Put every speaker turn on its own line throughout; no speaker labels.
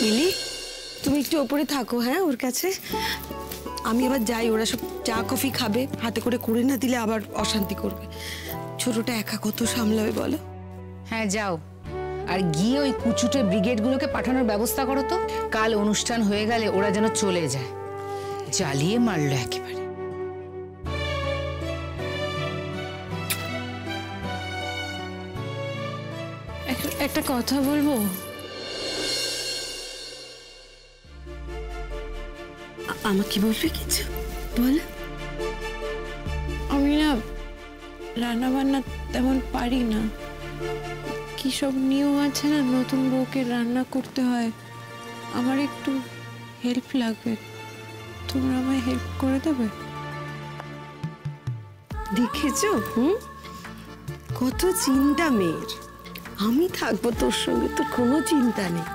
মিলি, তুমি একটু ওপরে থাকো, হ্যাঁ ওর কাছে। আমি আবার যাই, ওরা সব চা কফি খাবে, হাতে করে না দিলে আবার অশান্তি করবে। ছোটটা একা কত সামলাবে বলো?
হ্যাঁ যাও, আর গিয়ে ওই কুচুটে ব্রিগেডগুলোকে পাঠানোর ব্যবস্থা করো তো। কাল অনুষ্ঠান হয়ে গেলে ওরা যেন চলে যায়। জ্বালিয়ে মারলো একেবারে।
একটা কথা বলবো?
আমাকে বলবে কিছু? বল।
আমি না রান্না বান্না তেমন পারি না। কি সব নিয়ম আছে না, নতুন বউকে রান্না করতে হয়। আমার একটু হেল্প লাগবে, তোমরা আমায় হেল্প করে দেবে?
দেখেছো কত চিন্তা মেয়ের। আমি থাকবো তোর সঙ্গে, তোর কোনো চিন্তা নেই।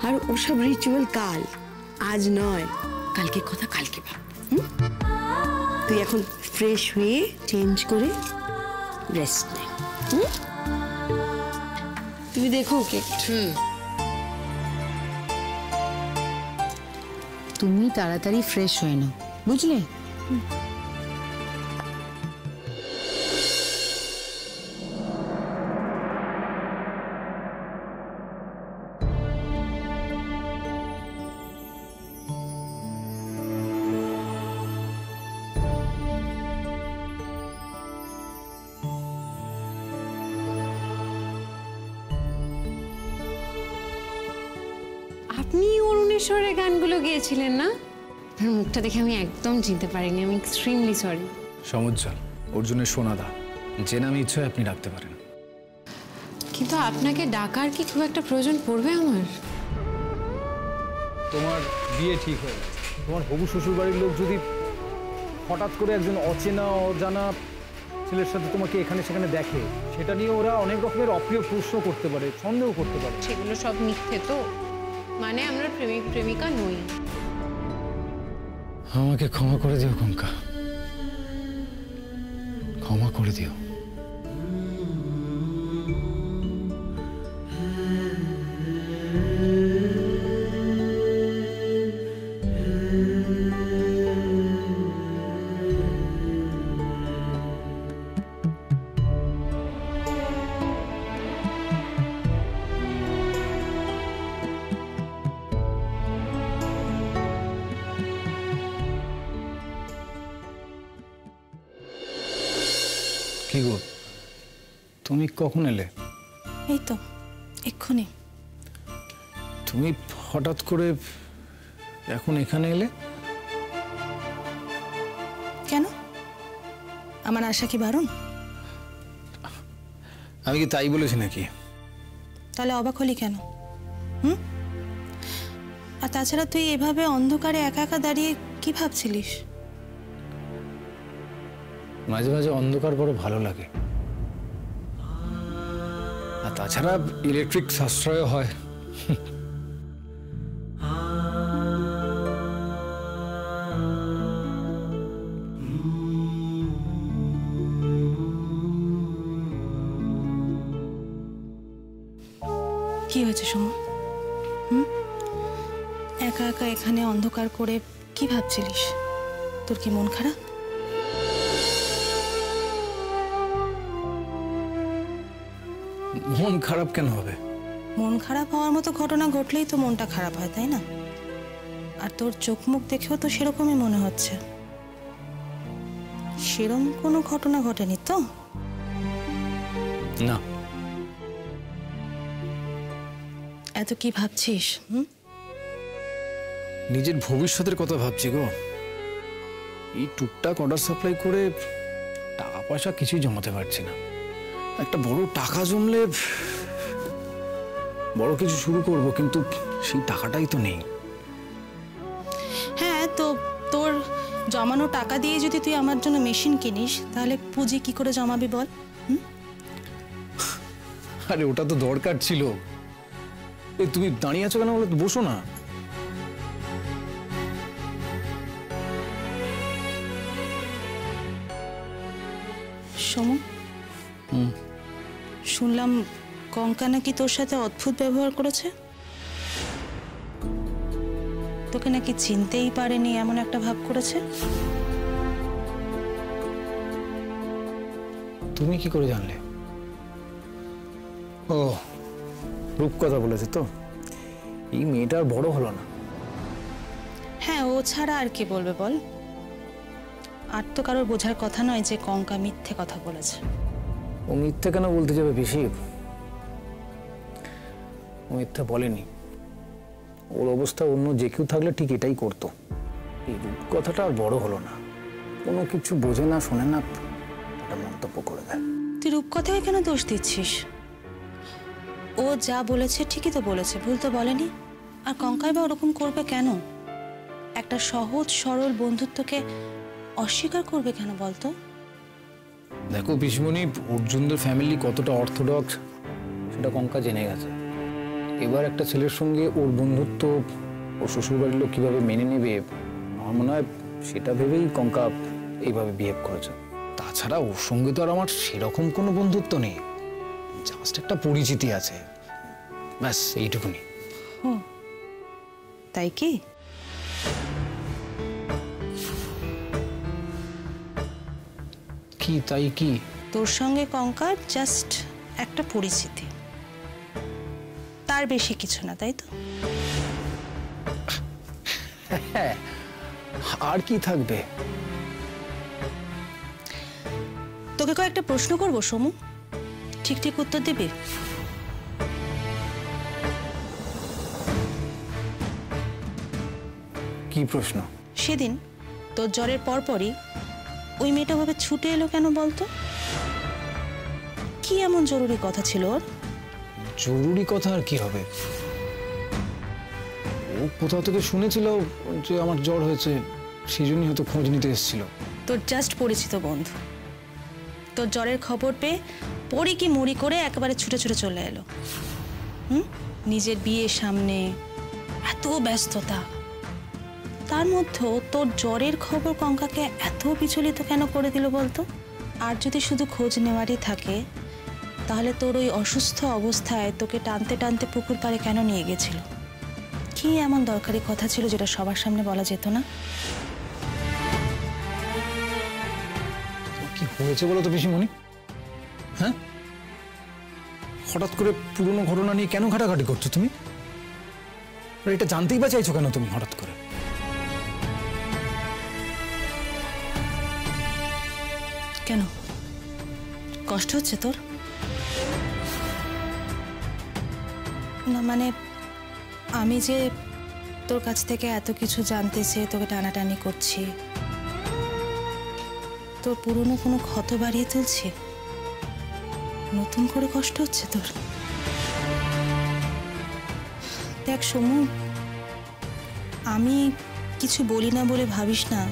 আর ওসব রিচুয়াল কাল, আজ নয়। কালকে কথা কালকে ভাব। তুই এখন ফ্রেশ হয়ে চেঞ্জ করে রেস্ট নে। তুমি দেখো ওকে।
তুমি তাড়াতাড়ি ফ্রেশ হয়ে নাও, বুঝলে?
আপনি অরুণেশ্বরের গানগুলো গেয়েছিলেন না? আপনার মুখটা দেখে আমি একদম চিনতে পারিনি। আমি এক্সট্রিমলি সরি।
সমুজ্জ্বল, অর্জুনের সোনাদা, যে নামে ইচ্ছে আপনি ডাকতে পারেন।
কিন্তু আপনাকে ডাকার কি খুব একটা প্রয়োজন পড়বে আমার?
তোমার বিয়ে ঠিক হয়ে গেছে, তোমার হবু শ্বশুরবাড়ির লোক যদি হঠাৎ করে একজন অচেনা অজানা ছেলের সাথে তোমাকে এখানে সেখানে দেখে, সেটা নিয়ে ওরা অনেক রকমের অপ্রিয় প্রশ্ন করতে পারে, সন্দেহ করতে পারে।
সেগুলো সব মিথ্যে তো? মানে আমরা প্রেমিক প্রেমিকা নই।
আমাকে ক্ষমা করে দিও কঙ্কা, ক্ষমা করে দিও। কি গো, তুমি কখন এলে?
এই তো এক্ষুনি।
তুমি হঠাৎ করে এখন এখানে এলে
কেন? আমার আশা কি বারণ?
আমি কি তাই বলেছি নাকি?
তাহলে অবাক হলি কেন? আর তাছাড়া তুই এভাবে অন্ধকারে একা একা দাঁড়িয়ে কি ভাবছিলিস?
মাঝে মাঝে অন্ধকার বড় ভালো লাগে, আর তাছাড়া ইলেকট্রিক সাশ্রয় হয়।
কি হয়েছে সোমু? একা একা এখানে অন্ধকার করে কি ভাবছিলিস? তোর কি মন খারাপ?
মন খারাপ কেন হবে?
মন খারাপ হওয়ার মতো ঘটনা ঘটলেই তো মনটা খারাপ হয়, তাই না? আর তোর চোখ মুখ দেখেও তো সেরকমই মনে হচ্ছে। সেরকম কোনো ঘটনা ঘটেনি তো?
না।
এত কি ভাবছিস?
নিজের ভবিষ্যতের কথা ভাবছি গো। এই টুকটাক অর্ডার সাপ্লাই করে টাকা পয়সা কিছুই জমাতে পারছি না। একটা বড় টাকা জমলে বড় কিছু শুরু করব, কিন্তু সেই টাকাটাই তো নেই।
হ্যাঁ, তো তোর জমানো টাকা দিয়ে যদি তুই আমার জন্য মেশিন কিনিস, তাহলে পুঁজি কি করে জমাবি বল?
আরে ওটা তো দরকার ছিল। এই তুমি দাঁড়িয়ে আছো কেন? বলে বসো না।
সোমু, শুনলাম কঙ্কা নাকি তোর সাথে অদ্ভুত ব্যবহার করেছে। তোকে নাকি চিনতেই পারেনি এমন একটা ভাব করেছে।
তুমি কি করে জানলে? ও, রূপকথা বলেছে তো। এই মেয়েটার বড় হলো না।
হ্যাঁ, ও ছাড়া আর কি বলবে বল। আর তো কারোর বোঝার কথা নয় যে কঙ্কা মিথ্যে কথা বলেছে।
ও মিথ্যে কেন বলতে যাবে বেশি? ও মিথ্যে বলেনি। ওর অবস্থা অন্য যে কেউ থাকলে ঠিক এটাই করতো। এই রূপকথাটা আর বড় হলো না। কোনো কিছু বোঝে না, শোনে না, একটা মন্তব্য করে দেয়।
তুই রূপকথাকে কেন দোষ দিচ্ছিস? ও যা বলেছে ঠিকই তো বলেছে, ভুল তো বলেনি। আর কঙ্কাই বা ওরকম করবে কেন? একটা সহজ সরল বন্ধুত্বকে অস্বীকার করবে কেন বলতো?
দেখো পিসমণি, অর্জুনদের ফ্যামিলি কতটা অর্থোডক্স সেটা কঙ্কা জেনে গেছে। এবার একটা ছেলের সঙ্গে ওর বন্ধুত্ব ওর শ্বশুরবাড়ির লোক কীভাবে মেনে নেবে, আমার মনে হয় সেটা ভেবেই কঙ্কা এইভাবে বিহেভ করেছে। তাছাড়া ওর সঙ্গে তো আর আমার সেরকম কোনো বন্ধুত্ব নেই, জাস্ট একটা পরিচিতি আছে, ব্যাস এইটুকুনি।
ও তাই কি?
কি তাই কি?
তোর সঙ্গে কঙ্কার জাস্ট একটা পরিচিতি, তার বেশি কিছু না, তাই তো?
হ্যাঁ, আর কি থাকবে?
তোকে কয়েকটা প্রশ্ন করবো সমু, ঠিক ঠিক উত্তর দিবি।
কি প্রশ্ন?
সেদিন তোর জ্বরের পরপরই ওই মেয়েটা ভাবে ছুটে এলো কেন বলতো? কি এমন জরুরি কথা ছিল ওর?
জরুরি কথা আর কি হবে? ও কোথাও থেকে শুনেছিল যে আমার জ্বর হয়েছে, সেই জন্যই হয়তো খোঁজ নিতে এসেছিল।
তোর জাস্ট পরিচিত বন্ধু, তোর জ্বরের খবর পেয়ে পড়ি কি মুড়ি করে একেবারে ছুটে ছুটে চলে এলো। নিজের বিয়ের সামনে এত ব্যস্ততা, তার মধ্যেও তোর জ্বরের খবর কঙ্কাকে এত বিচলিত কেন করে দিল বলতো? আর যদি শুধু খোঁজ নেওয়ারই থাকে, তাহলে তোর ওই অসুস্থ অবস্থায় তোকে টানতে টানতে পুকুর পাড়ে কেন নিয়ে গেছিল? কি এমন দরকারি কথা ছিল যেটা সবার সামনে বলা যেত না?
কি হয়েছে বলো তো পিসিমণি? হ্যাঁ, হঠাৎ করে পুরনো ঘটনা নিয়ে কেন ঘাটাঘাটি করছো তুমি? এটা জানতেই বা চাইছো কেন তুমি হঠাৎ করে?
কেন, কষ্ট হচ্ছে তোর? না মানে আমি যে তোর কাছ থেকে এত কিছু জানতে চেয়ে তোকে টানাটানি করছি, তোর পুরনো কোনো ক্ষত বাড়িয়ে তুলছি, নতুন করে কষ্ট হচ্ছে তোর? দেখ সমু, আমি কিছু বলি না বলে ভাবিস না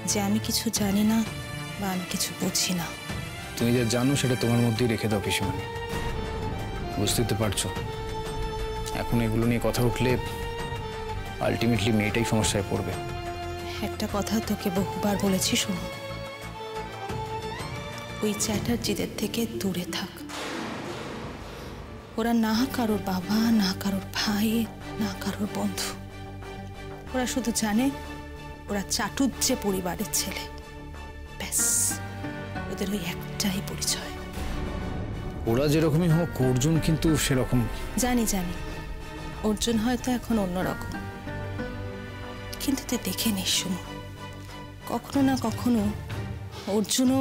যে আমি কিছু জানি না বা আমি কিছু বুঝি না।
তুমি যা জানো সেটা তোমার মধ্যেই রেখে দাও পিসিমণি। বুঝতেই তো পারছো, এখন এগুলো নিয়ে কথা উঠলে আলটিমেটলি মেয়েটাই সমস্যায় পড়বে।
একটা কথা তোকে বহুবার বলেছি শোনো, ওই চ্যাটার্জিদের থেকে দূরে থাক। ওরা না কারোর বাবা, না কারোর ভাই, না কারোর বন্ধু। ওরা শুধু জানে ওরা চাটুজ্জে পরিবারের ছেলে, ব্যাস ওদের ওই একটাই পরিচয়।
ওরা যেরকমই হোক, অর্জুন কিন্তু সেরকম।
জানি জানি, অর্জুন হয়তো এখন অন্যরকম, কিন্তু তুই দেখে নিস সুমু, কখনো না কখনো অর্জুনও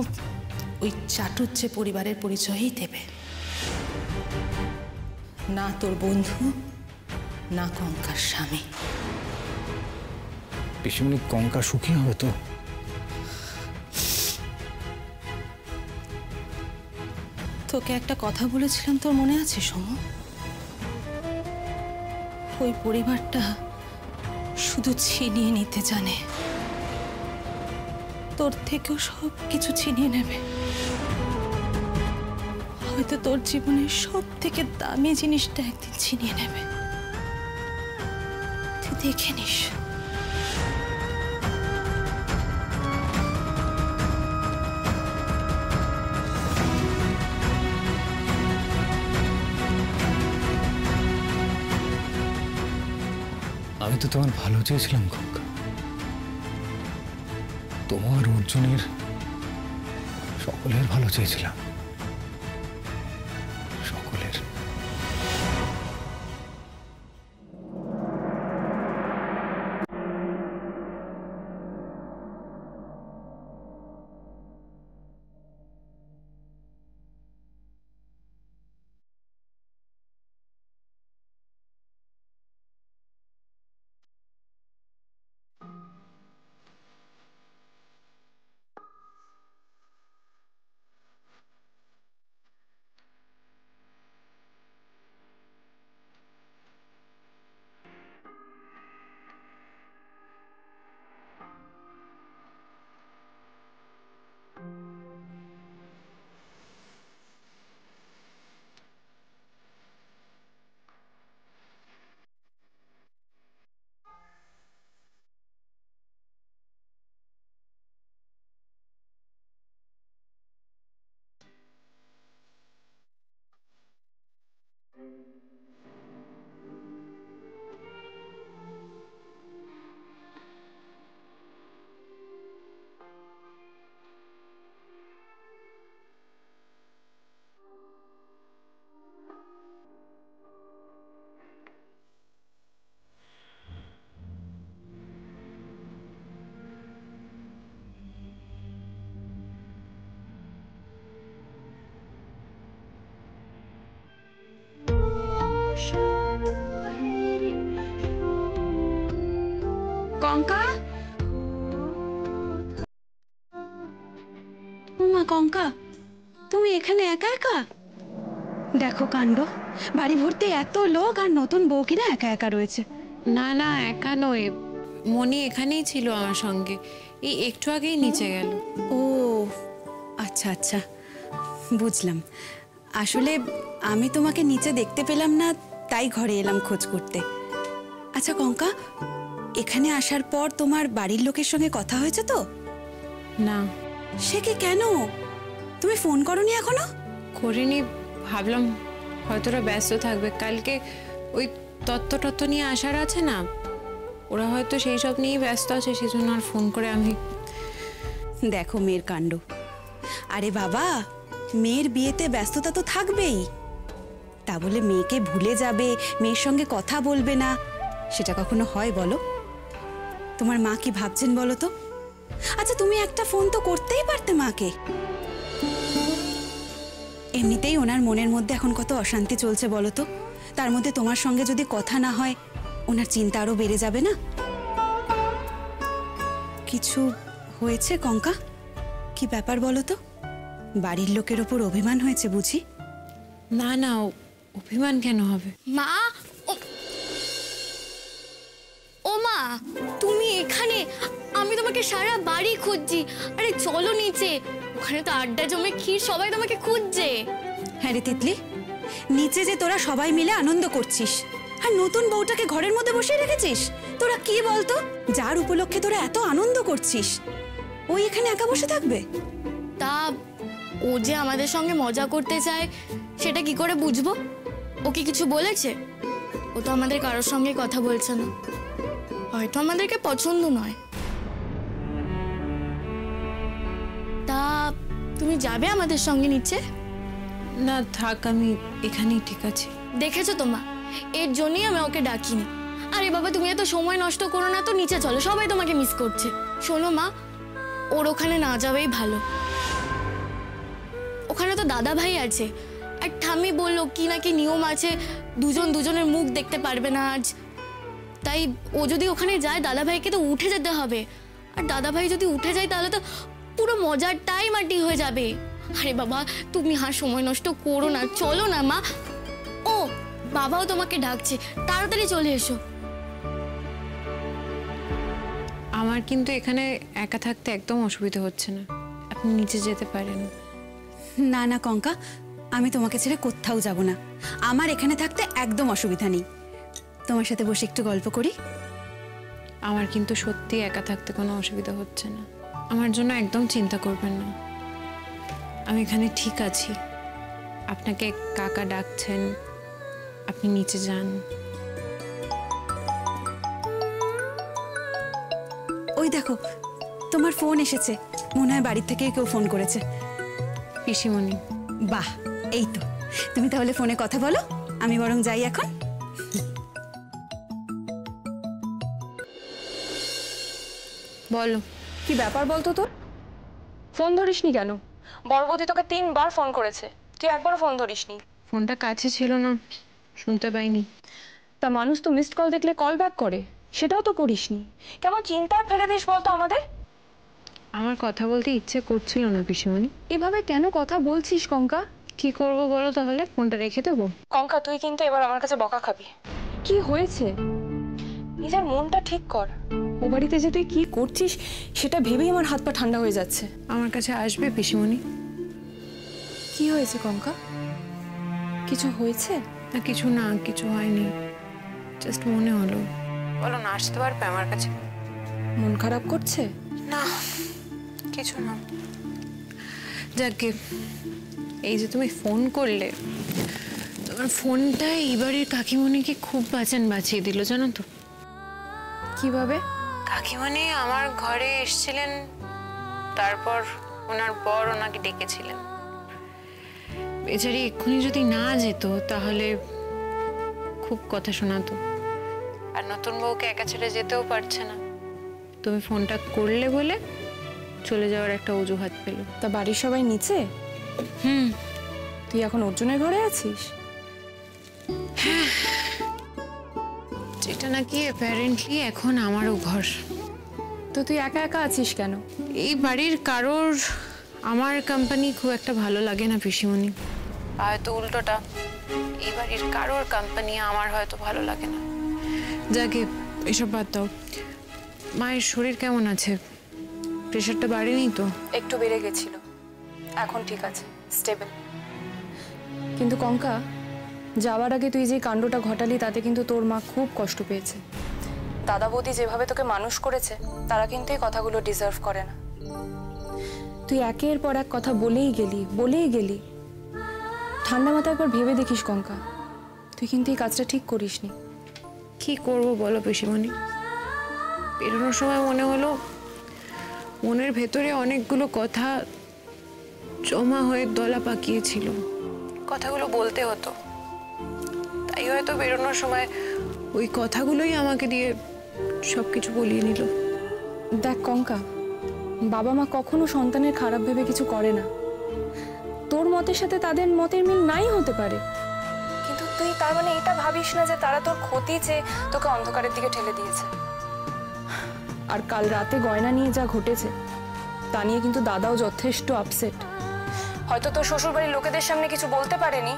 ওই চাটুজ্জে পরিবারের পরিচয়ই দেবে। না তোর বন্ধু, না কঙ্কার স্বামী।
পিসিমণি, কঙ্কা সুখী হবে তো?
তোকে একটা কথা বলেছিলাম, তোর মনে আছে সমু? ওই পরিবারটা শুধু ছিনিয়ে নিতে জানে, তোর থেকেও সব কিছু ছিনিয়ে নেবে। হয়তো তোর জীবনের সব থেকে দামি জিনিসটা একদিন ছিনিয়ে নেবে, তুই দেখে নিস।
আমি তো তোমার ভালো চেয়েছিলাম খোকা, তোমার অর্জুনের সকলের ভালো চেয়েছিলাম, সকলের।
কঙ্কা, মা কঙ্কা, তুমি এখানে একা একা? দেখো কাণ্ড, বাড়ি ভর্তি এত লোক আর নতুন বউ কিনা একা একা রয়েছে।
না না, একা নয়, মনি এখানেই ছিল আমার সঙ্গে, এই একটু আগেই নিচে গেল।
ও আচ্ছা আচ্ছা, বুঝলাম। আসলে আমি তোমাকে নিচে দেখতে পেলাম না, তাই ঘরে এলাম খোঁজ করতে। আচ্ছা কঙ্কা, এখানে আসার পর তোমার বাড়ির লোকের সঙ্গে কথা হয়েছে তো?
না।
সে কি, কেন? তুমি ফোন করোনি এখনো?
করিনি, ভাবলাম হয়তো ওরা ব্যস্ত থাকবে, কালকে ওই তত্ত্ব নিয়ে আসার আছে না, ওরা হয়তো সেই সব নিয়েই ব্যস্ত আছে, সেই জন্য আর ফোন করে আমি।
দেখো মেয়ের কাণ্ড। আরে বাবা, মেয়ের বিয়েতে ব্যস্ততা তো থাকবেই, তা বলে মেয়েকে ভুলে যাবে, মেয়ের সঙ্গে কথা বলবে না, সেটা কখনো হয় বলো? তোমার মা কি ভাবছেন বলো তো? আচ্ছা তুমি একটা ফোন তো করতেই পারতে মাকে। এমনিতেই ওনার মনের মধ্যে এখন কত অশান্তি চলছে বলো তো, তার মধ্যে তোমার সঙ্গে যদি কথা না হয় ওনার চিন্তা আরো বেড়ে যাবে না? কিছু হয়েছে কঙ্কা? কি ব্যাপার বলো তো? বাড়ির লোকের ওপর অভিমান হয়েছে বুঝি?
না না, অভিমান কেন হবে?
মা, ও মা, তুমি এখানে? আমি তোমাকে সারা বাড়ি খুঁজছি। আরে চলো নিচে, ওখানে তো আড্ডা জমে ক্ষীর, সবাই তোমাকে খুঁজছে।
হ্যাঁ রে তিতলি, নিচে যে তোরা সবাই মিলে আনন্দ করছিস আর নতুন বউটাকে ঘরের মধ্যে বসিয়ে রেখেছিস, তোরা কি বলতো? যার উপলক্ষে তোরা এত আনন্দ করছিস, ওই এখানে একা বসে থাকবে?
তা ও যে আমাদের সঙ্গে মজা করতে চায় সেটা কি করে বুঝবো? ও কি কিছু বলেছে? ও তো আমাদের কারোর সঙ্গে কথা বলছে না, হয়তো আমাদেরকে পছন্দ নয়। তা তুমি যাবে আমাদের সঙ্গে নিচে?
না থাক, আমি এখানেই ঠিক আছে।
দেখেছো তো মা, এর জন্যই আমি ওকে ডাকিনি। আরে বাবা, তুমি এত সময় নষ্ট করো না তো, নিচে চলো, সবাই তোমাকে মিস করছে। শোনো মা, ওর ওখানে না যাওয়াই ভালো। ওখানে তো দাদা ভাই আছে, আর ঠাম্মি বললো কি নাকি নিয়ম আছে, দুজন দুজনের মুখ দেখতে পারবে না আজ। তাই ও যদি ওখানে যায়, দাদা ভাইকে তো উঠে যেতে হবে, আর দাদা ভাই যদি উঠে যায় তাহলে তো পুরো মজারটাই মাটি হয়ে যাবে। আরে বাবা, তুমি আর সময় নষ্ট করো না, চলো না মা। ও বাবাও তোমাকে ডাকছে, তাড়াতাড়ি চলে এসো।
আমার কিন্তু এখানে একা থাকতে একদম অসুবিধা হচ্ছে না, আপনি নিচে যেতে পারেন।
না না কঙ্কা, আমি তোমাকে ছেড়ে কোথাও যাব না, আমার এখানে থাকতে একদম অসুবিধা নেই। তোমার সাথে বসে একটু গল্প করি।
আমার কিন্তু সত্যি একা থাকতে কোনো অসুবিধা হচ্ছে না, আমার জন্য একদম চিন্তা করবেন না, আমি এখানে ঠিক আছি। আপনাকে কাকা ডাকছেন, আপনি নিচে যান।
ওই দেখো তোমার ফোন এসেছে, মনে হয় বাড়ির থেকে কেউ ফোন করেছে।
পিসিমণি।
বাহ, এই তো, তুমি তাহলে ফোনে কথা বলো, আমি বরং যাই এখন।
বলো
কি ব্যাপার বলতো তোর? ফোন ধরিসনি কেন? বড়বৌদি তোকে 3বার ফোন করেছে, তুই একবারও ফোন ধরিসনি।
ফোনটা কাছে ছিল না, শুনতে পাইনি।
তা মানুষ তো মিসড কল দেখলে কল ব্যাক করে, সেটাও তো করিসনি। কেমন চিন্তায় ফেলে দিস বলতো আমাদের?
আমার কথা বলতে ইচ্ছে করছিল না পিসিমণি।
এভাবে কেন কথা বলছিস কঙ্কা?
কি করব বলো তাহলে, ফোনটা রেখে দেবো?
কঙ্কা তুই কিন্তু এবার আমার কাছে বকা খাবি। কি হয়েছে? নিজের মনটা ঠিক কর। ও বাড়িতে যে তুই কি করছিস সেটা ভেবেই আমার হাত পা ঠান্ডা হয়ে যাচ্ছে।
আমার কাছে আসবে পিসিমণি?
কি হয়েছে কঙ্কা? কিছু হয়েছে?
না কিছু না, কিছু হয়নি, জাস্ট মনে হলো। বলো না, আসতে পারবে আমার কাছে?
মন খারাপ করছে?
না কিছু না। যাকে এই যে তুমি ফোন করলে, তোমার ফোনটা এই বাড়ির কাকিমণিকে খুব বাঁচিয়ে দিল জানো তো।
কিভাবে?
কাকিমণি আমার ঘরে এসেছিলেন, তারপর ওনার বর ওনাকে ডেকেছিলেন। বেচারি এক্ষুনি যদি না যেত তাহলে খুব কথা শোনাতো, আর নতুন বউকে একা ছেড়ে যেতেও পারছে না। তুমি ফোনটা করলে বলে চলে যাওয়ার একটা অজুহাত পেল।
তা বাড়ির সবাই নিচে? তুই এখন অর্জুনের ঘরে আছিস?
যেটা নাকি অ্যাপারেন্টলি এখন আমারও ঘর।
তো তুই একা একা আছিস কেন?
এই বাড়ির কারোর আমার কোম্পানি খুব একটা ভালো লাগে না পিসিমণি, হয়তো উল্টোটা, এই বাড়ির কারোর কোম্পানি আমার হয়তো ভালো লাগে না। যাকে এসব বাদ দাও, মায়ের শরীর কেমন আছে? প্রেশারটা বাড়েনি তো?
একটু বেড়ে গেছিল, এখন ঠিক আছে, স্টেবল। কিন্তু কঙ্কা, যাওয়ার আগে তুই যে কাণ্ডটা ঘটালি তাতে কিন্তু তোর মা খুব কষ্ট পেয়েছে। দাদা বৌদি যেভাবে তোকে মানুষ করেছে তারা কিন্তু এই কথাগুলো ডিজার্ভ করে না। তুই একের পর এক কথা বলেই গেলি। ঠান্ডা মাথায় একবার ভেবে দেখিস কঙ্কা, তুই কিন্তু এই কাজটা ঠিক করিসনি।
কি করব বলো পিসিমণি? বেরোনোর সময় মনে হলো মনের ভেতরে অনেকগুলো কথা জমা হয়ে দলা পাকিয়েছিল, কথাগুলো বলতে হতো। তাই হয়তো বেরোনোর সময় ওই কথাগুলোই আমাকে দিয়ে সবকিছু বলিয়ে নিল।
দেখ কঙ্কা, বাবা মা কখনো সন্তানের খারাপ ভেবে কিছু করে না। তোর মতের সাথে তাদের মতের মিল নাই হতে পারে, কিন্তু তুই তার মানে এটা ভাবিস না যে তারা তোর ক্ষতি চেয়ে তোকে অন্ধকারের দিকে ঠেলে দিয়েছে। আর কাল রাতে গয়না নিয়ে যা ঘটেছে তা নিয়ে কিন্তু দাদাও যথেষ্ট আপসেট। হয়তো তোর শ্বশুরবাড়ির লোকেদের সামনে কিছু বলতে পারেনি,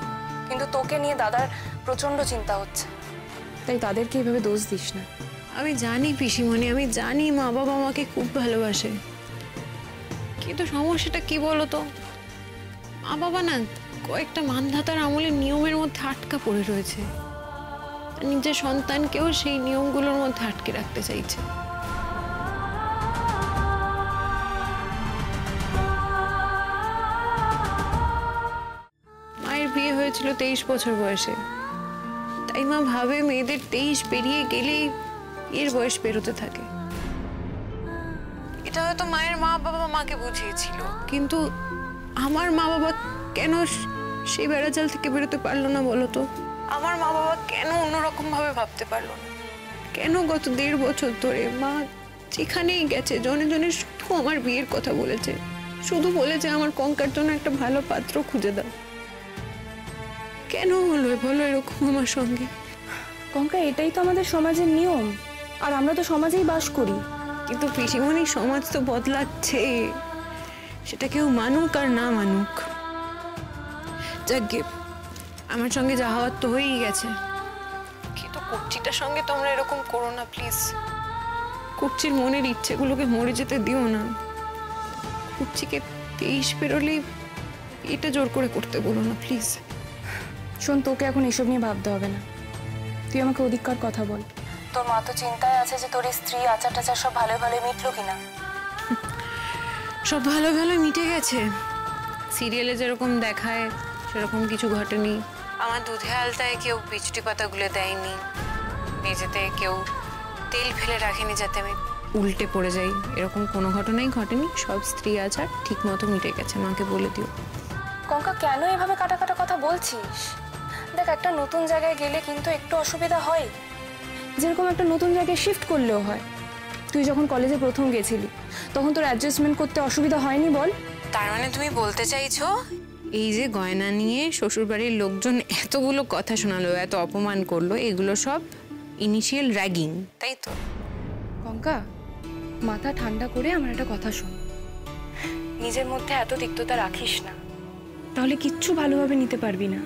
কিন্তু তোকে নিয়ে দাদার প্রচন্ড চিন্তা হচ্ছে। তাই তাদেরকে এইভাবে দোষ দিস না।
আমি জানি পিসিমণি, আমি জানি মা বাবা আমাকে খুব ভালোবাসে, কিন্তু সমস্যাটা কি বলো তো, মা বাবা না কয়েকটা মানধাতার আমলের নিয়মের মধ্যে আটকা পড়ে রয়েছে, আর নিজের সন্তানকেও সেই নিয়মগুলোর মধ্যে আটকে রাখতে চাইছে। মায়ের বিয়ে হয়েছিল 23 বছর বয়সে, তাই মা ভাবে মেয়েদের 23 পেরিয়ে গেলেই এর বয়স পেরোতে থাকে। এটা হয়তো মায়ের মা বাবা মাকে বুঝিয়েছিল, কিন্তু আমার মা বাবা কেন সেই বেড়াজাল থেকে বেরোতে পারলো না বলো তো? আমার মা বাবা কেন অন্যরকম ভাবে ভাবতে পারলো না? কেন গত 1.5 বছর ধরে মা যেখানেই গেছে জনে জনে শুধু আমার বিয়ের কথা বলেছে, শুধু বলেছে আমার কঙ্কার জন্য একটা ভালো পাত্র খুঁজে দাও। কেন হলো বলো এরকম আমার সঙ্গে?
কঙ্কা, এটাই তো আমাদের সমাজের নিয়ম, আর আমরা তো সমাজেই বাস করি।
কিন্তু পিসিমণি, সমাজ তো বদলাচ্ছে, সেটা কেউ মানুক আর না মানুক। যাকে আমার সঙ্গে যা হওয়ার তো হয়েই গেছে, কিন্তু কুর্চিটার সঙ্গে তোমরা এরকম করো না প্লিজ। কুর্চির মনের ইচ্ছেগুলোকে মরে যেতে দিও না। কুর্চিকে 23 পেরোলেই এটা জোর করে করতে বলো না প্লিজ।
শোন, তোকে এখন এসব নিয়ে ভাবতে হবে না, তুই আমাকে ওদিককার কথা বল। তোর মা তো চিন্তায় আছে যে তোর স্ত্রী আচার টাচার সব ভালো ভালো মিটলো কিনা।
সব ভালো ভালো মিটে গেছে, সিরিয়ালে যেরকম দেখায় সেরকম কিছু ঘটেনি। আমার দুধে আলতায় কেউ বিচুটি পাতাগুলো দেয়নি, মেঝেতে কেউ তেল ফেলে রাখেনি যাতে আমি উল্টে পড়ে যাই, এরকম কোনো ঘটনাই ঘটেনি। সব স্ত্রী আচার ঠিক মতো মিটে গেছে, মাকে বলে দিও।
কঙ্কা, কেন এভাবে কাটা কাটা কথা বলছিস? দেখ, একটা নতুন জায়গায় গেলে কিন্তু একটু অসুবিধা হয়, যেরকম একটা নতুন জায়গায় শিফট করলেও হয়। তুই যখন কলেজে প্রথম গেছিলি তখন তোর অ্যাডজাস্টমেন্ট করতে অসুবিধা হয়নি বল?
তার মানে তুমি বলতে চাইছো এই যে গয়না নিয়ে শ্বশুরবাড়ির লোকজন এতগুলো কথা শোনালো, এত অপমান করলো, এগুলো সব ইনিশিয়াল র্যাগিং, তাই তো?
কঙ্কা, মাথা ঠান্ডা করে আমার একটা কথা শোন। নিজের মধ্যে এত তিক্ততা রাখিস না, তাহলে কিচ্ছু ভালোভাবে নিতে পারবি না।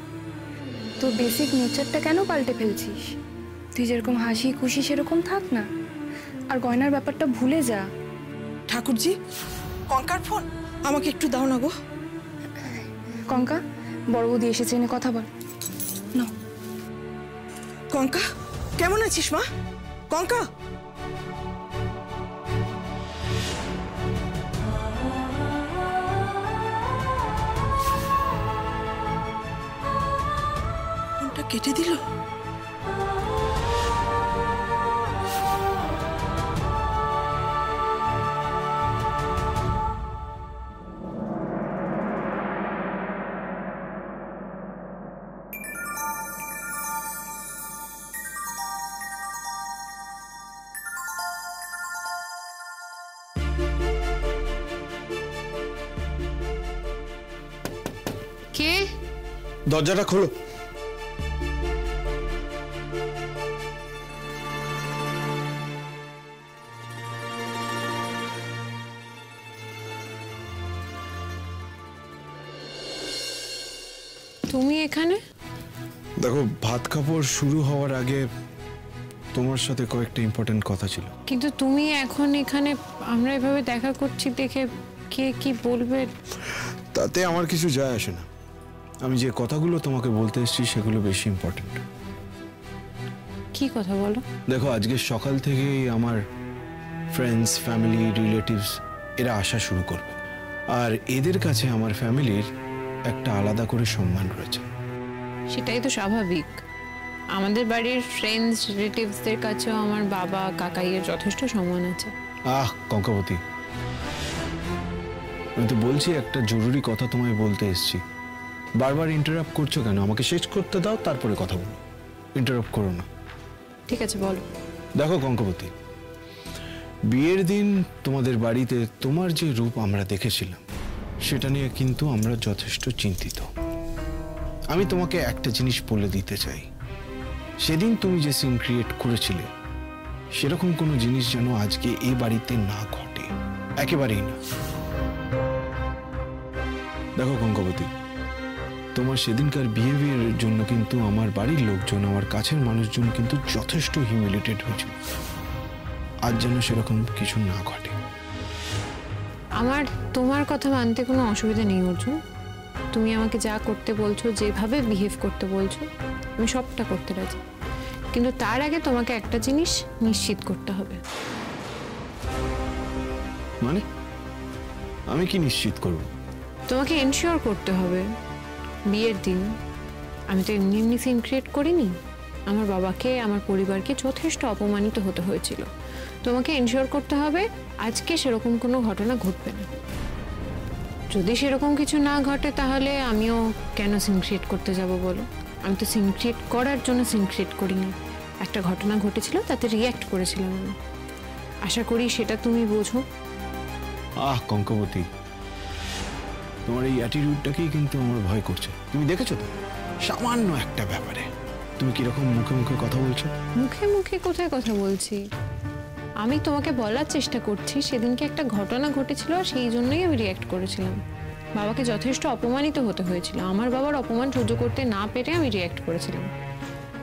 তোর বেসিক নেচারটা কেন পাল্টে ফেলছিস? তুই যেরকম হাসি খুশি সেরকম থাক না, আর গয়নার ব্যাপারটা ভুলে যা।
ঠাকুরজি, কঙ্কার ফোন আমাকে একটু দাও না গো।
কঙ্কা, বড় বৌদি এসেছে, এনে কথা বল। না,
কঙ্কা কেমন আছিস মা? কঙ্কা, ফোনটা কেটে দিল।
কে?
দরজাটা খোলো।
তুমি এখানে?
দেখো, ভাত কাপড় শুরু হওয়ার আগে তোমার সাথে কয়েকটা ইম্পর্টেন্ট কথা ছিল।
কিন্তু তুমি এখন এখানে, আমরা এভাবে দেখা করছি দেখে কে কি বলবে?
তাতে আমার কিছু যায় আসে না। আমি যে কথাগুলো তোমাকে বলতে এসেছি সেগুলো বেশি ইম্পর্টেন্ট।
কি কথা বলো?
দেখো, আজকে সকাল থেকেই আমার ফ্রেন্ডস, ফ্যামিলি, রিলেটিভস এরা আসা শুরু করবে, আর এদের কাছে আমার ফ্যামিলির একটা আলাদা করে সম্মান রয়েছে।
সেটাই তো স্বাভাবিক। আমাদের বাড়ির ফ্রেন্ডস, রিলেটিভসদের কাছেও আমার বাবা, কাকাইয়ের যথেষ্ট সম্মান আছে।
কঙ্কাবতী, আমি তো বলছি একটা জরুরি কথা তোমায় বলতে এসেছি। বারবার ইন্টারাপ্ট করছো কেন? আমাকে শেষ করতে দাও, তারপরে কথা বলো। ইন্টারাপ্ট করো না।
ঠিক আছে, বলো।
দেখো কঙ্কাবতী, বিয়ের দিন তোমাদের বাড়িতে তোমার যে রূপ আমরা দেখেছিলাম সেটা নিয়ে কিন্তু আমরা যথেষ্ট চিন্তিত। আমি তোমাকে একটা জিনিস বলে দিতে চাই, সেদিন তুমি যে সিন ক্রিয়েট করেছিলে সেরকম কোনো জিনিস যেন আজকে এই বাড়িতে না ঘটে, একেবারেই না। দেখো কঙ্কাবতী, তোমার সেদিনকার বিহেভিয়ারের জন্য কিন্তু আমার বাড়ির লোকজন, আমার কাছের মানুষজন কিন্তু যথেষ্ট হিউমিলিটেড হয়েছিল। আজ যেন সেরকম কিছু না ঘটে।
আমার তোমার কথা মানতে কোনো অসুবিধা নেই অর্জুন। তুমি আমাকে যা করতে বলছো, যেভাবে বিহেভ করতে বলছো, আমি সবটা করতে রাজি। কিন্তু তার আগে তোমাকে একটা জিনিস নিশ্চিত করতে হবে।
মানে আমি কি নিশ্চিত করব?
তোমাকে এনশিওর করতে হবে বিয়ের দিন, আমি তো এমনি এমনি সিন ক্রিয়েট করিনি। আমার বাবাকে, আমার পরিবারকে যথেষ্ট অপমানিত হতে হয়েছিল। তোমাকে এনশিওর করতে হবে আজকে সেরকম কোনো ঘটনা ঘটবে না। যদি সেরকম কিছু না ঘটে তাহলে আমিও কেন সিন ক্রিয়েট করতে যাব বলো? আমি তো সিন ক্রিয়েট করার জন্য সিন ক্রিয়েট করিনি। একটা ঘটনা ঘটেছিল, তাতে রিয়্যাক্ট করেছিলাম আমি। আশা করি সেটা তুমি বোঝো।
কঙ্কাবতী, তোমার এই অ্যাটিটিউডটাকেই কিন্তু আমার ভয় করছে। তুমি দেখেছো তো, সামান্য একটা ব্যাপারে তুমি কিরকম মুখে মুখে কথা বলছো।
মুখে মুখে কোথায় কথা বলছি? আমি তোমাকে বলার চেষ্টা করছি সেদিনকে একটা ঘটনা ঘটেছিল, আর সেই জন্যই আমি রিয়্যাক্ট করেছিলাম। বাবাকে যথেষ্ট অপমানিত হতে হয়েছিল। আমার বাবার অপমান সহ্য করতে না পেরে আমি রিয়্যাক্ট করেছিলাম।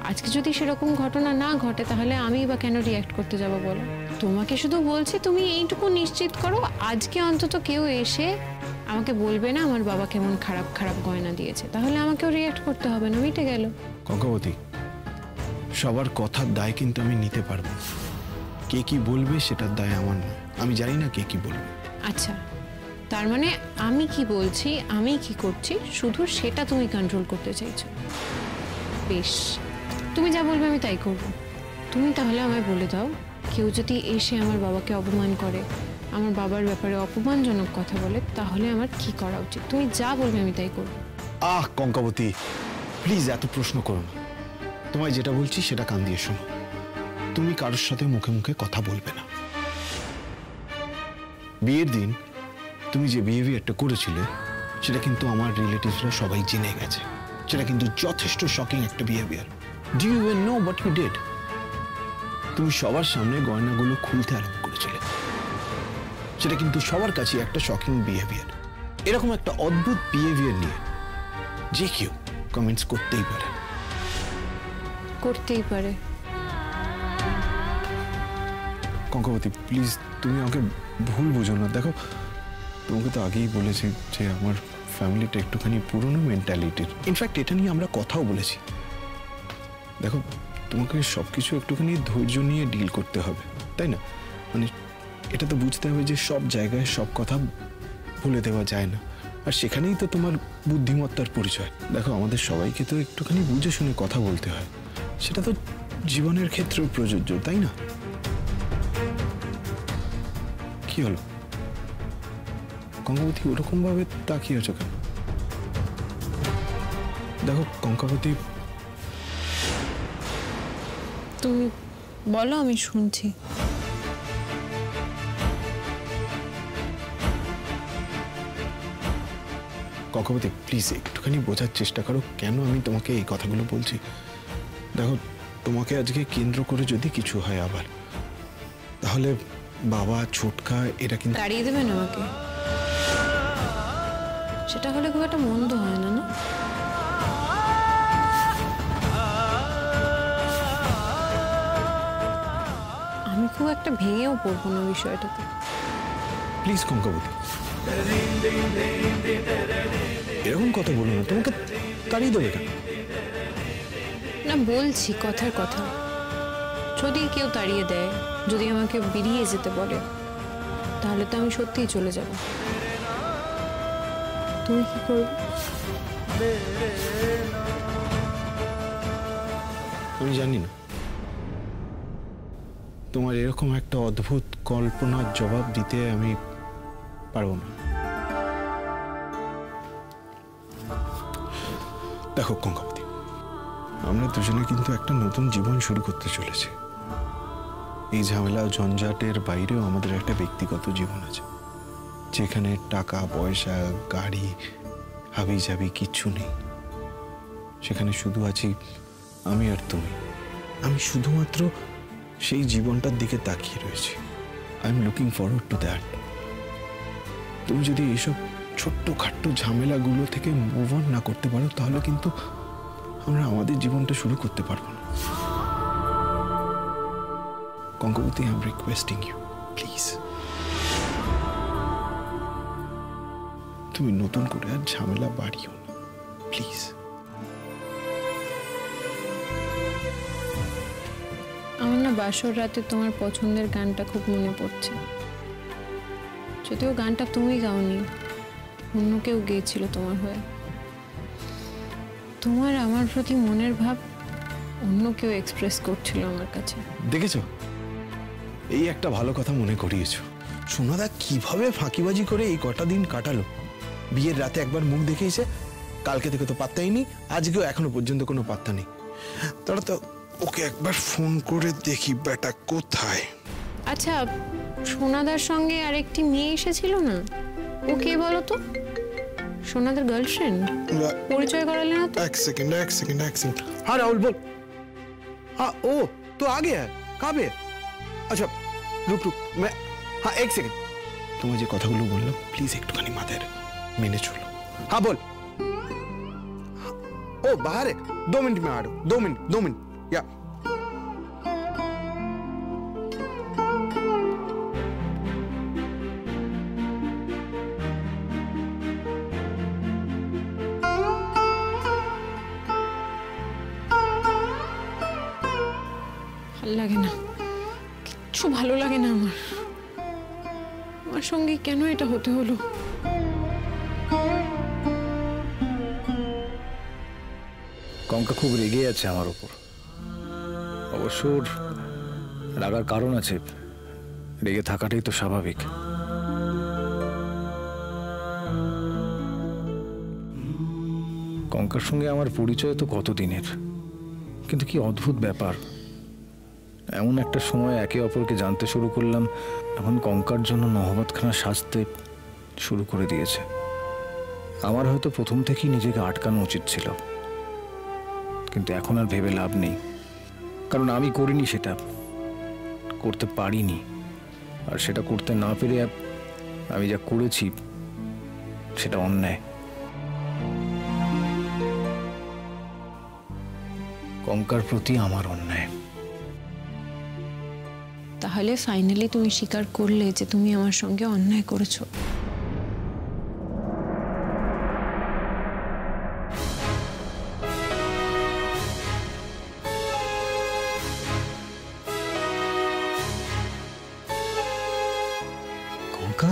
আজকে যদি সেরকম ঘটনা না ঘটে তাহলে আমি বা কেন রিয়্যাক্ট করতে যাব বলো? তোমাকে শুধু বলছি তুমি এইটুকু নিশ্চিত করো, আজকে অন্তত কেউ এসে আমাকে বলবে না আমার বাবা কেমন খারাপ খারাপ গয়না দিয়েছে, তাহলে আমাকেও রিয়্যাক্ট করতে হবে না, মিটে গেল।
কঙ্কাবতী, সবার কথার দায় কিন্তু আমি নিতে পারবো। কে কি বলবে সেটার দায় আমার না। আমি জানি না কে কি বলবে।
আচ্ছা, তার মানে আমি কি বলছি, আমি কি করছি, শুধু সেটা তুমি কন্ট্রোল করতে চাইছো। বেশ, তুমি যা বলবে আমি তাই করব। তুমি তাহলে আমায় বলে দাও
কেউ যদি এসে আমার বাবাকে অপমান করে, আমার বাবার ব্যাপারে অপমানজনক কথা বলে, তাহলে আমার কি করা উচিত? তুমি যা বলবে আমি তাই করবো।
কঙ্কাবতী, প্লিজ এত প্রশ্ন করো না। তোমায় যেটা বলছি সেটা কান দিয়ে শোনো। তুমি কারোর সাথে মুখে মুখে কথা বলবে না। বিয়ের দিন তুমি যে বিহেভিয়ারটা করেছিলে সেটা কিন্তু আমার রিলেটিভসরা সবাই জেনে গেছে। সেটা কিন্তু যথেষ্ট শকিং একটা behaviour. Do you even know what you did? তুমি সবার সামনে গয়নাগুলো খুলতে আরম্ভ করেছিলে। সেটা কিন্তু সবার কাছে একটা শকিং বিহেভিয়ার। এরকম একটা অদ্ভুত বিহেভিয়ার নিয়ে যে কেউ কমেন্টস করতেই পারে।
করতেই পারে।
কঙ্কাবতী, প্লিজ তুমি আমাকে ভুল বোঝো না। দেখো, তোমাকে তো আগেই বলেছি যে আমার ফ্যামিলিটা একটুখানি পুরনো মেন্টালিটির। ইনফ্যাক্ট এটা নিয়ে আমরা কথাও বলেছি। দেখো, তোমাকে সব কিছু একটুখানি ধৈর্য নিয়ে ডিল করতে হবে, তাই না? মানে এটা তো বুঝতে হবে যে সব জায়গায় সব কথা বলে দেওয়া যায় না, আর সেখানেই তো তোমার বুদ্ধিমত্তার পরিচয়। দেখো, আমাদের সবাইকে তো একটুখানি বুঝে শুনে কথা বলতে হয়। সেটা তো জীবনের ক্ষেত্রেও প্রযোজ্য, তাই না? কি হলো কঙ্কাবতী, ওরকম ভাবে তাকিয়ে আছো কেন? দেখো কঙ্কাবতী,
তুমি বলো, আমি শুনছি।
কঙ্কাবতী, প্লিজ একটুখানি বোঝার চেষ্টা করো কেন আমি তোমাকে এই কথাগুলো বলছি। দেখো, তোমাকে আজকে কেন্দ্র করে যদি কিছু হয় আবার, তাহলে বাবা, ছোটকা এরা কিন্তু
তাড়িয়ে দেবেন আমাকে। সেটা হলে খুব একটা মন্দ হয় না, না? আমি খুব একটা ভেঙেও পড়বো না বিষয়টাতে।
প্লিজ কঙ্কাবতী, এরকম কথা বলো না। তোমাকে তাড়িয়ে দেবে কেন?
না, বলছি কথার কথা। যদি কেউ তাড়িয়ে দেয়, যদি আমাকে বেরিয়ে যেতে বলে, তাহলে তো আমি সত্যিই চলে যাব। তুমি কি করবে?
আমি জানি না। তোমার এরকম একটা অদ্ভুত কল্পনার জবাব দিতে আমি পারবো না। দেখো কঙ্কাবতী, আমরা দুজনে কিন্তু একটা নতুন জীবন শুরু করতে চলেছি। এই ঝামেলা ঝঞ্ঝাটের বাইরেও আমাদের একটা ব্যক্তিগত জীবন আছে, যেখানে টাকা পয়সা, গাড়ি, হাবি জাবি কিচ্ছু নেই। সেখানে শুধু আছি আমি আর তুমি। আমি শুধুমাত্র সেই জীবনটার দিকে তাকিয়ে রয়েছি। I am looking forward to that. তুমি যদি এইসব ছোট্ট খাট্ট ঝামেলাগুলো থেকে মুভ অন না করতে পারো, তাহলে কিন্তু আমরা আমাদের জীবনটা শুরু করতে পারবো না। Kankabati, I am requesting you, please. তুমি নতুন করে আর ঝামেলা বাড়িও না, প্লিজ।
আমার না বাসর রাতে তোমার পছন্দের গানটা খুব মনে পড়ছে। যদিও গানটা তুমি গাওনি, অন্য কেউ গেয়েছিল তোমার হয়ে। তোমার আমার প্রতি মনের ভাব অন্য কেউ এক্সপ্রেস করছিল আমার কাছে।
দেখেছো, এই একটা ভালো কথা মনে করিয়েছো। সোনাদা কিভাবে ফাঁকিবাজি করে এই কটা দিন কাটালো। বিয়ের রাতে একবার মুখ দেখিয়েছে, কালকে থেকে তো পাত্তাই নেই, আজকেও এখনো পর্যন্ত কোনো পাত্তা নেই। তারা তো ওকে একবার ফোন করে দেখি বেটা কোথায়।
আচ্ছা, সোনাদার সঙ্গে আরেকটি মেয়ে এসেছিল না, ও কে বলো তো? সোনাদার গার্লফ্রেন্ড? পরিচয় করালে না তো?
एक सेकंड। हाँ राहुल बोल। हाँ ओ तो आ गया है, कहाँ पे? अच्छा रुक मैं, हाँ एक सेकंड। तुम्हें जो कथागुलो बोललाम प्लीज एकटुखानी माথায় রেখো, মেনে চলো। हाँ बोल। ओ बाहर है, 2 मिनट में आ रहा हूँ। 2 मिनट या
লাগে না, কিচ্ছু ভালো লাগে না আমার। আমার সঙ্গে কেন এটা হতে হলো?
কঙ্কা খুব রেগে আছে আমার উপর। অবশ্য রাগার কারণ আছে, রেগে থাকাটাই তো স্বাভাবিক। কঙ্কার সঙ্গে আমার পরিচয় তো কতদিনের, কিন্তু কি অদ্ভুত ব্যাপার, এমন একটা সময় একে অপরকে জানতে শুরু করলাম, এখন কঙ্কার জন্য নহবতখানা সাজতে শুরু করে দিয়েছে। আমার হয়তো প্রথম থেকেই নিজেকে আটকানো উচিত ছিল, কিন্তু এখন আর ভেবে লাভ নেই, কারণ আমি করিনি, সেটা করতে পারিনি। আর সেটা করতে না পেরে আমি যা করেছি সেটা অন্যায়। কঙ্কার প্রতি আমার অন্যায়।
তাহলে ফাইনালি তুমি স্বীকার করলে যে তুমি আমার সঙ্গে অন্যায় করেছো।
কঙ্কা,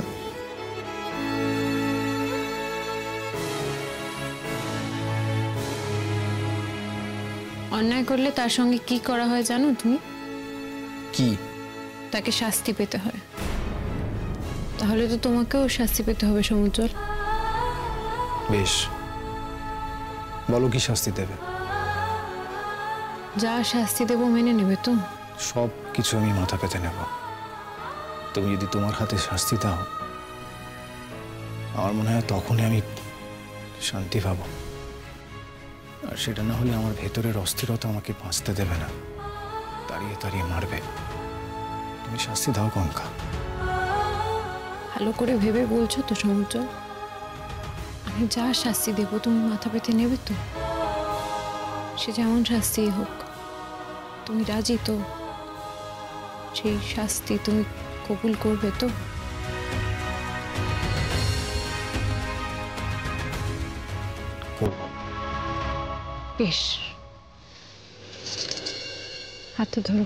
অন্যায় করলে তার সঙ্গে কি করা হয় জানো তুমি?
কি?
তাকে শাস্তি পেতে হয়। তাহলে তো তোমাকেও শাস্তি পেতে হবে সমুজ্জ্বল।
বেশ, বলো কি শাস্তি দেবে?
যা শাস্তি দেবো মেনে নেবে তো?
সব কিছু আমি মাথা পেতে নেব। তুমি যদি তোমার হাতে শাস্তি দাও, আমার মনে হয় তখনই আমি শান্তি পাবো। আর সেটা না হলে আমার ভেতরের অস্থিরতা আমাকে বাঁচতে দেবে না, তাড়িয়ে তাড়িয়ে মারবে। তুমি শাস্তি দাও কঙ্কা।
ভালো করে ভেবে বলছো তো সমুজ্জ্বল? আমি যা শাস্তি দেবো তুমি মাথা পেতে নেবে তো? সে যেমন শাস্তি হোক, তুমি রাজি তো? সেই শাস্তি তুমি কবুল করবে তো? বেশ, হাতে ধরো।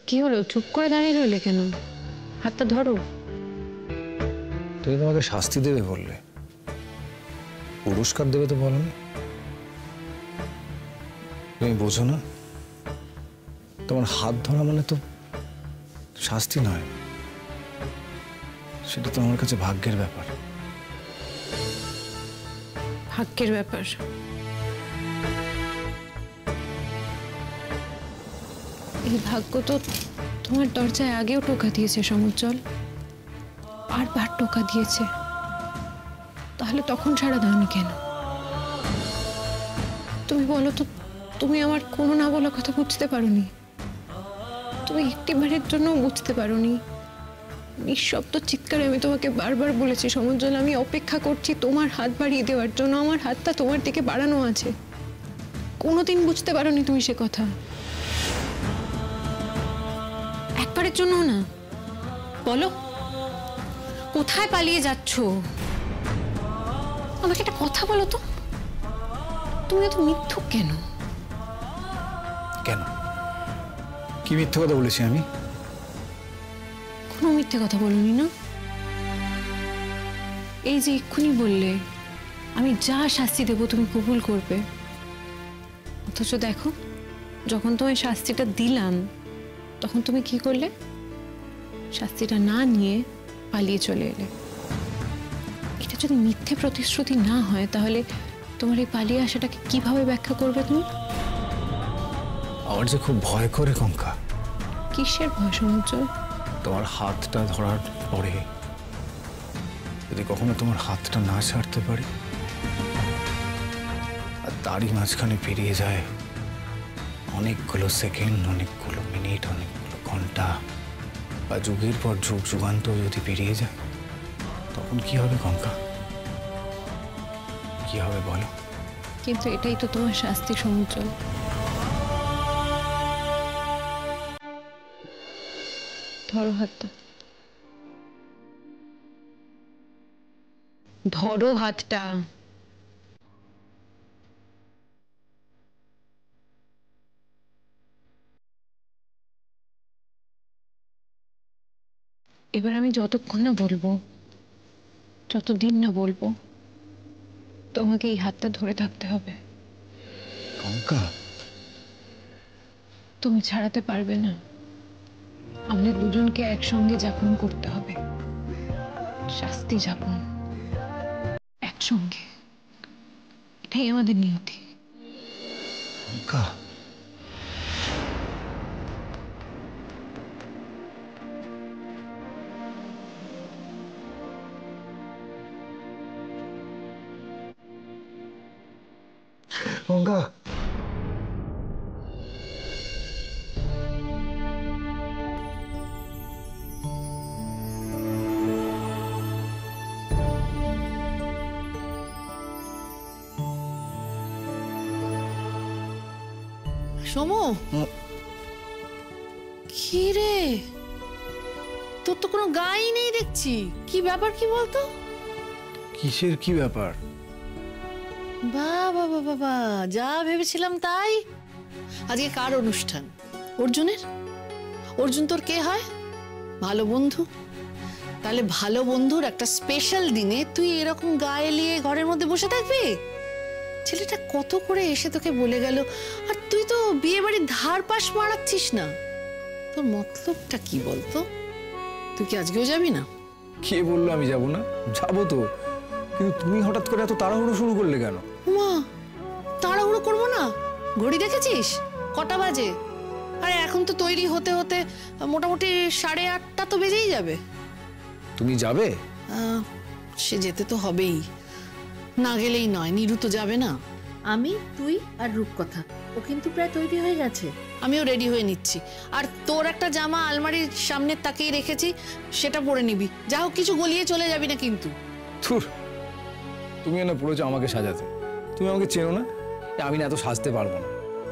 কি হলো, চুপ করে দাঁড়িয়ে রইলে কেন? হাতটা ধরো।
তুমি তোমাকে শাস্তি দেবে বললে, পুরস্কার দেবে তো বলনি। তুমি বোঝো না, তোমার হাত ধরা মানে তো শাস্তি নয়, সেটা তো আমার কাছে ভাগ্যের ব্যাপার।
ভাগ্যের ব্যাপার? এই ভাগ্য তো তোমার দরজায় আগেও টোকা দিয়েছে সমুজ্জ্বল, বারবার টোকা দিয়েছে। তাহলে তখন সাড়া দাওনি কেন? তুমি বলো তো, তুমি আমার কোনো না বলা কথা বুঝতে পারোনি? তুমি একটিবারের জন্য বুঝতে পারোনি? নিঃশব্দ চিৎকারে আমি তোমাকে বারবার বলেছি সমুজ্জ্বল, আমি অপেক্ষা করছি তোমার হাত বাড়িয়ে দেওয়ার জন্য, আমার হাতটা তোমার দিকে বাড়ানো আছে। কোনোদিন বুঝতে পারোনি তুমি সে কথা? একবারের জন্য না। বলো, কোথায় পালিয়ে যাচ্ছ? আমাকে একটা কথা বলো তো, তুমি এত মিথ্যুক কেন?
কেন? কি মিথ্যে কথা বলেছি আমি?
কোনো মিথ্যে কথা বলনি না। এই যে এক্ষুনি বললে আমি যা শাস্তি দেবো তুমি কবুল করবে, অথচ দেখো যখন তোমায় শাস্তিটা দিলাম তখন তুমি কি করলে? শাস্তিটা না নিয়ে পালিয়ে চলে এলে। এটা যদি মিথ্যে প্রতিশ্রুতি না হয় তাহলে তোমার এই পালিয়ে আসাটাকে কিভাবে ব্যাখ্যা করবে তুমি?
আমার যে খুব ভয় করে কঙ্কা।
কিসের ভয় সমুজ্জ্বল?
তোমার হাতটা ধরার পরে যদি কখনো তোমার হাতটা না ছাড়তে পারি, আর তারই মাঝখানে পেরিয়ে যায় অনেকগুলো সেকেন্ড, অনেকগুলো মিনিট, অনেকগুলো ঘন্টা, বা যুগের পর যুগ যুগান্ত যদি পেরিয়ে যায়, তখন কি হবে কঙ্কা? কি হবে বলো?
কিন্তু এটাই তো তোমার শাস্তি সমুজ্জ্বল। ধরো হাতটা, ধরো হাতটা। এবার আমি যতক্ষণ না বলবো, যতদিন না বলবো, তোমাকে এই হাতটা ধরে থাকতে হবে।
কঙ্কা,
তুমি ছাড়াতে পারবে না। আমাদের দুজনকে একসঙ্গে যাপন করতে হবে, শাস্তি যাপন একসঙ্গে। এটাই আমাদের নিয়তি।
কঙ্কা,
গঙ্গা,
সমু, কি রে, তোর তো কোনো গাই নেই দেখছি। কি ব্যাপার, কি বলতো?
কিসের কি ব্যাপার?
বাবা বাবা বাবা, যা ভেবেছিলাম তাই। আজকে কার অনুষ্ঠান? অর্জুনের। অর্জুন তোর কে হয়? ভালো বন্ধু। তাহলে ভালো বন্ধুর একটা স্পেশাল দিনে তুই এরকম গায়ে নিয়ে ঘরের মধ্যে বসে থাকবি? ছেলেটা কত করে এসে তোকে বলে গেল, আর তুই তো বিয়ে বাড়ির ধার পাশ মারাচ্ছিস না। তোর মতলবটা কি বলতো? তুই কি আজকেও যাবি না?
কে বললো আমি যাব না? যাবো তো, কিন্তু তুমি হঠাৎ করে এত তাড়াহুড়ো শুরু করলে কেন?
মা, তাড়াহুড়ো করবো না? ঘড়ি দেখেছিস কটা বাজে? আরে এখন তো তৈরি হতে হতে মোটামুটি 8:30 তো বেজেই যাবে।
তুমি যাবে?
সে যেতে তো হবেই, না গেলেই নয়। নীরু তো যাবে না।
আমি, তুই আর রূপকথা, ও কিন্তু প্রায় তৈরি হয়ে গেছে।
আমিও রেডি হয়ে নিচ্ছি। আর তোর একটা জামা আলমারির সামনে তাকিয়ে রেখেছি, সেটা পরে নিবি। যা হোক, কিছু গলিয়ে চলে যাবি না কিন্তু।
ধুর, তুমি না পড়েছো আমাকে সাজাতে। তুমি আমাকে চেনো না, আমি না এত সাজতে পারবো না।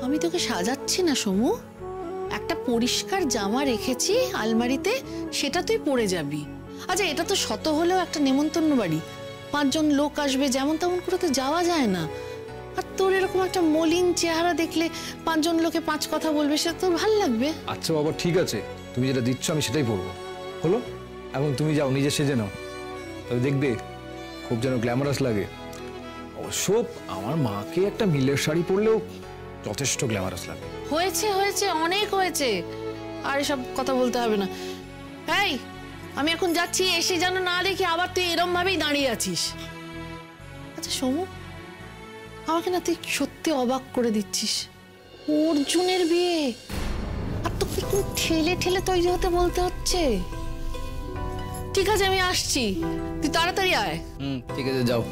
আমি তোকে সাজাচ্ছি না সমু, একটা পরিষ্কার জামা রেখেছি আলমারিতে, সেটা তুই পরে যাবি। আচ্ছা, এটা তো শত হলেও একটা নেমন্তন্ন বাড়ি, 5 জন লোক আসবে, যেমন তেমন করে তো যাওয়া যায় না। আর তোর এরকম একটা মলিন চেহারা দেখলে 5 জন লোকে 5 কথা বলবে, সেটা তোর ভাল লাগবে?
আচ্ছা বাবা, ঠিক আছে, তুমি যেটা দিচ্ছ আমি সেটাই পরবো। হলো, এখন তুমি যাও, নিজে সেজে নাও, তবে দেখবে খুব যেন গ্ল্যামারাস লাগে। অবশ্য আমার মাকে একটা মিলের শাড়ি পরলেও যথেষ্ট গ্ল্যামারাস লাগে।
হয়েছে হয়েছে, অনেক হয়েছে, আর এসব কথা বলতে হবে না। এই, আমি এখন যাচ্ছি, এসে যেন না দেখি আবার তুই এরম ভাবেই দাঁড়িয়ে আছিস। আচ্ছা সমু, আমাকে না তুই সত্যি অবাক করে দিচ্ছিস। অর্জুনের বিয়ে, আর তোকে একটু ঠেলে ঠেলে তৈরি হতে বলতে হচ্ছে। ঠিক আছে, আমি আসছি, তুই তাড়াতাড়ি আয়।
ঠিক আছে, যাও।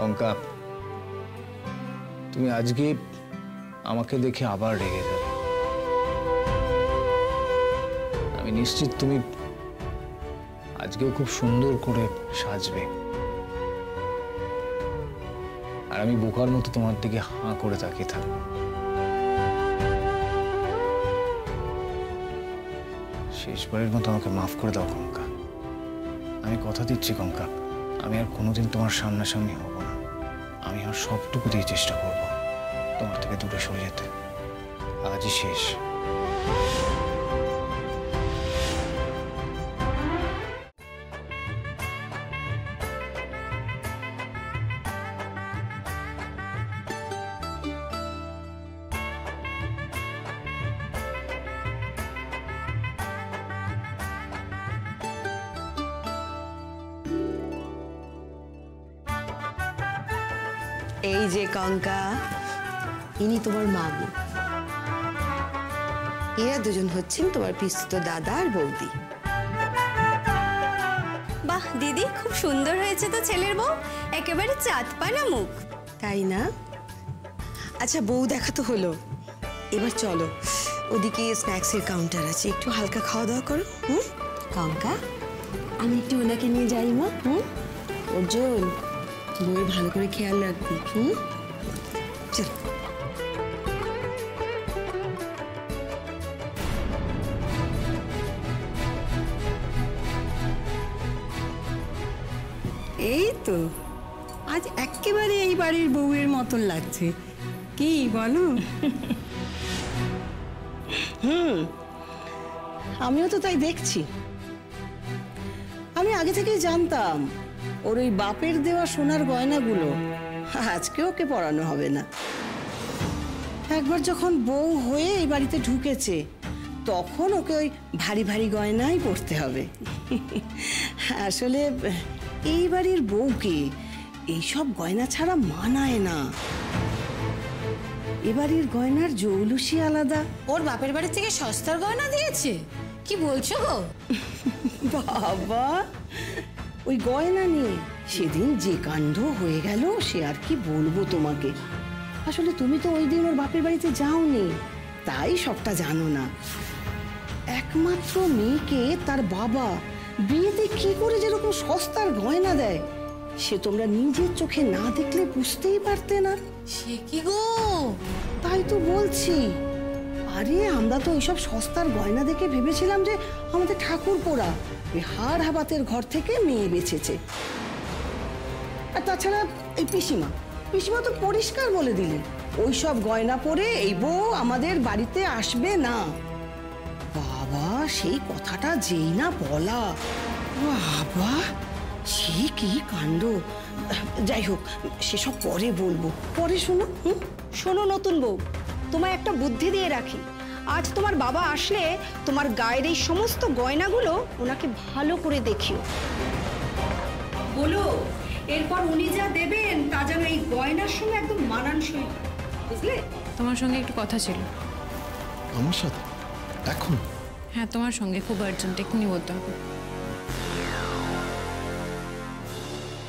কঙ্কা, তুমি আজকে আমাকে দেখে আবার রেগে যাবে। আমি নিশ্চিত তুমি আজকেও খুব সুন্দর করে সাজবে, আর আমি বোকার মতো তোমার দিকে হাঁ করে তাকিয়ে থাকবো। শেষবারের মতো আমাকে মাফ করে দাও কঙ্কা। আমি কথা দিচ্ছি কঙ্কা, আমি আর কোনোদিন তোমার সামনাসামনি হব না। আমি আর সবটুকু দিয়ে চেষ্টা করব তোমার থেকে দূরে সরে যেতে। আজই শেষ।
এই যে কঙ্কা, ইনি তোমার মামু। এরা দুজন হচ্ছেন তোমার পিস্তুত দাদা আর বৌদি।
বাহ দিদি, খুব সুন্দর হয়েছে তো ছেলের বউ, একেবারে চাঁদ পানা মুখ।
তাই না? আচ্ছা বউ দেখা তো হলো, এবার চলো ওদিকে স্ন্যাক্সের কাউন্টার আছে, একটু হালকা খাওয়া দাওয়া করো। কঙ্কা, আমি একটু ওনাকে নিয়ে যাই মা। অর্জুন, বউয়ের ভালো করে খেয়াল রাখবি। চল।
এই তো আজ একেবারে এই বাড়ির বউয়ের মতন লাগছে, কি বলো?
আমিও তো তাই দেখছি। আমি আগে থেকেই জানতাম ওর ওই বাপের দেওয়া সোনার গয়নাগুলো আজকে ওকে পরানো হবে না। একবার যখন বউ হয়ে এই বাড়িতে ঢুকেছে তখন ওকে ওই ভারী ভারী গয়নাই পরতে হবে। আসলে এই বাড়ির বউকে এইসব গয়না ছাড়া মানায় না। এবাড়ির গয়নার জৌলুসই আলাদা।
ওর বাপের বাড়ি থেকে সস্তার গয়না দিয়েছে, কি বলছো গো?
বাবা, ওই গয়না নিয়ে সেদিন যে কাণ্ড হয়ে গেল সে আর কি বলবো তোমাকে। আসলে তুমি তো ওই দিন ওর বাপের বাড়িতে যাওনি, তাই সবটা জানো না। একমাত্র মেয়েকে তার বাবা বিয়েতে কি করে যেরকম সস্তার গয়না দেয় সে তোমরা নিজের চোখে না দেখলে বুঝতেই পারতে না।
সে কি গো?
তাই তো বলছি। আরে আমরা তো এইসব সস্তার গয়না দেখে ভেবেছিলাম যে আমাদের ঠাকুর পোড়া এই হাড় হাবাতের ঘর থেকে মেয়ে বেঁচেছে। আর তাছাড়া এই পিসিমা তো পরিষ্কার বলে দিলেন ওইসব গয়না পরে এই বউ আমাদের বাড়িতে আসবে না। বাবা, সেই কথাটা যেই না বলা, বাবা সে কি কাণ্ড। যাই হোক, সেসব পরে বলবো, পরে শোনো।
শোনো নতুন বউ, তোমায় একটা বুদ্ধি দিয়ে রাখি। আজ তোমার বাবা আসলে তোমার গায়ের এই সমস্ত গয়নাগুলো ওনাকে ভালো করে দেখিও। বলো এরপর উনি যা দেবেন তা যেন এই গয়নার সঙ্গে একদম মানানসই, বুঝলে?
তোমার সঙ্গে একটু কথা ছিল।
আমার সাথে এখন?
হ্যাঁ, তোমার সঙ্গে খুব আর্জেন্ট, এক্ষুনি বলতে হবে।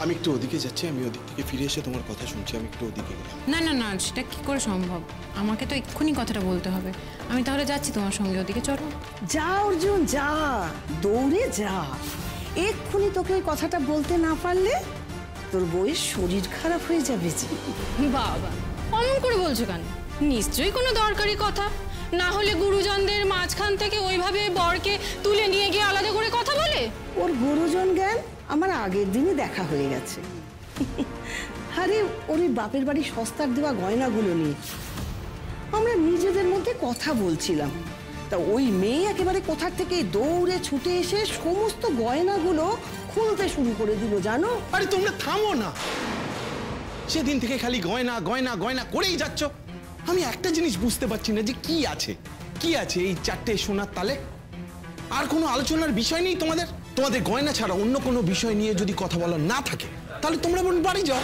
আমি একটু ওদিকে যাচ্ছি, আমি ওদিক থেকে ফিরে এসে তোমার কথা শুনছি। আমি একটু ওদিকে গেলাম।
না না না, সেটা কি করে সম্ভব? আমাকে তো এক্ষুনি কথাটা বলতে হবে। আমি তাহলে যাচ্ছি তোমার সঙ্গে ওদিকে, চলো।
যা অর্জুন যা, দৌড়ে যা। এক্ষুনি তোকে ওই কথাটা বলতে না পারলে তোর বউয়ের শরীর খারাপ হয়ে যাবে।
বাবা, অমন করে বলছো কেন? নিশ্চয়ই কোনো দরকারি কথা, না হলে গুরুজনদের মাঝখান থেকে ওইভাবে বরকে তুলে নিয়ে গিয়ে আলাদা করে কথা বলে।
ওর গুরুজন জ্ঞান আমার আগের দিনই দেখা হয়ে গেছে। আরে ওর বাপের বাড়ি সস্তার দেওয়া গয়নাগুলো নিয়ে আমরা নিজেদের মধ্যে কথা বলছিলাম, তা ওই মেয়ে একেবারে কোথা থেকে দৌড়ে ছুটে এসে সমস্ত গয়নাগুলো খুলতে শুরু করে দিল, জানো?
আরে তোমরা থামো না, সেদিন থেকে খালি গয়না গয়না গয়না করেই যাচ্ছ। আমি একটা জিনিস বুঝতে পারছি না যে কি আছে এই চারটে সোনার তালে। আর কোনো আলোচনার বিষয় নেই তোমাদের? তোমাদের গয়না ছাড়া অন্য কোনো বিষয় নিয়ে যদি কথা বলা না থাকে তাহলে তোমরা বাড়ি যাও।